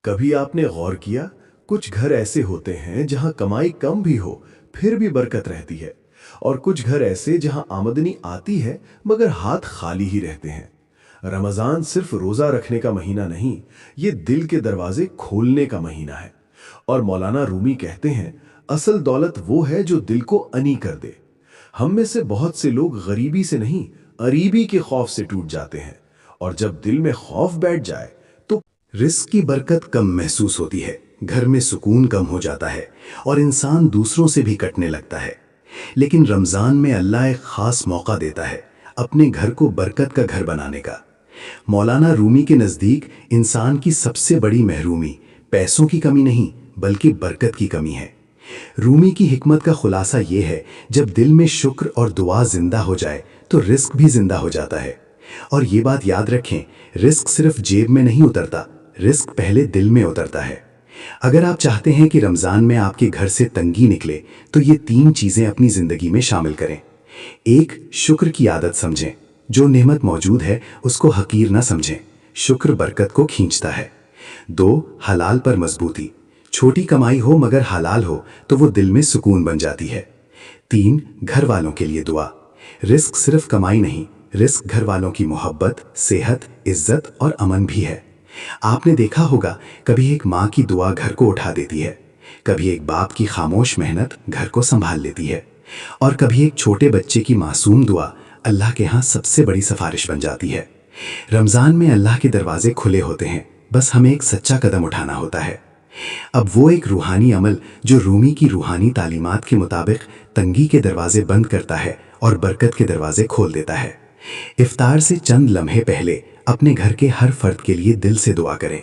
کبھی آپ نے غور کیا کچھ گھر ایسے ہوتے ہیں جہاں کمائی کم بھی ہو پھر بھی برکت رہتی ہے، اور کچھ گھر ایسے جہاں آمدنی آتی ہے مگر ہاتھ خالی ہی رہتے ہیں۔ رمضان صرف روزہ رکھنے کا مہینہ نہیں، یہ دل کے دروازے کھولنے کا مہینہ ہے۔ اور مولانا رومی کہتے ہیں اصل دولت وہ ہے جو دل کو انی کر دے۔ ہم میں سے بہت سے لوگ غریبی سے نہیں، غریبی کے خوف سے ٹوٹ جاتے ہیں، اور جب دل میں خوف بیٹھ جائے تو رزق کی برکت کم محسوس ہوتی ہے، گھر میں سکون کم ہو جاتا ہے اور انسان دوسروں سے بھی کٹنے لگتا ہے۔ لیکن رمضان میں اللہ ایک خاص موقع دیتا ہے اپنے گھر کو برکت کا گھر بنانے کا۔ مولانا رومی کے نزدیک انسان کی سب سے بڑی محرومی پیسوں کی کمی نہیں بلکہ برکت کی کمی ہے۔ رومی کی حکمت کا خلاصہ یہ ہے، جب دل میں شکر اور دعا زندہ ہو جائے تو رزق بھی زندہ ہو جاتا ہے۔ اور یہ بات یاد رکھیں، رزق صرف جیب میں نہیں اترتا، رزق پہلے دل میں اترتا ہے۔ اگر آپ چاہتے ہیں کہ رمضان میں آپ کے گھر سے تنگی نکلے تو یہ 3 چیزیں اپنی زندگی میں شامل کریں۔ 1، شکر کی عادت سمجھیں، جو نعمت موجود ہے اس کو حقیر نہ سمجھیں، شکر برکت کو کھینچتا ہے۔ 2، حلال پر مضبوطی، چھوٹی کمائی ہو مگر حلال ہو تو وہ دل میں سکون بن جاتی ہے۔ 3، گھر والوں کے لیے دعا، رزق صرف کمائی نہیں، رزق گھر والوں کی محبت، صحت، عزت اور امن بھی ہے۔ آپ نے دیکھا ہوگا کبھی ایک ماں کی دعا گھر کو اٹھا دیتی ہے، کبھی ایک باپ کی خاموش محنت گھر کو سنبھال لیتی ہے، اور کبھی ایک چھوٹے بچے کی معصوم دعا اللہ کے ہاں سب سے بڑی سفارش بن جاتی ہے۔ رمضان میں اللہ کے دروازے کھلے ہوتے ہیں، بس ہمیں ایک سچا قدم اٹھانا ہوتا ہے۔ اب وہ ایک روحانی عمل جو رومی کی روحانی تعلیمات کے مطابق تنگی کے دروازے بند کرتا ہے اور برکت کے دروازے کھول دیتا ہے۔ افطار سے چند لمحے پہلے اپنے گھر کے ہر فرد کے لیے دل سے دعا کریں،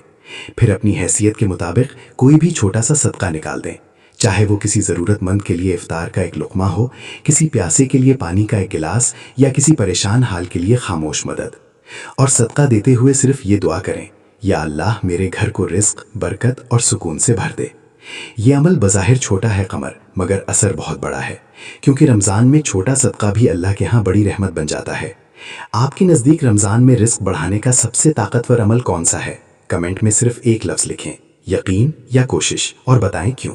پھر اپنی حیثیت کے مطابق کوئی بھی چھوٹا سا صدقہ نکال دیں، چاہے وہ کسی ضرورت مند کے لیے افطار کا ایک لقمہ ہو، کسی پیاسے کے لیے پانی کا ایک گلاس، یا کسی پریشان حال کے لیے خاموش مدد۔ اور صدقہ دیتے ہوئے صرف یہ دعا کریں، یا اللہ میرے گھر کو رزق، برکت اور سکون سے بھر دے۔ یہ عمل بظاہر چھوٹا ہے قمر، مگر اثر بہت بڑا ہے، کیونکہ رمضان میں چھوٹا صدقہ بھی اللہ کے ہاں بڑی رحمت بن جاتا ہے۔ آپ کے نزدیک رمضان میں رزق بڑھانے کا سب سے طاقتور عمل کون سا ہے؟ کمنٹ میں صرف ایک لفظ لکھیں، یقین یا کوشش، اور بتائیں کیوں۔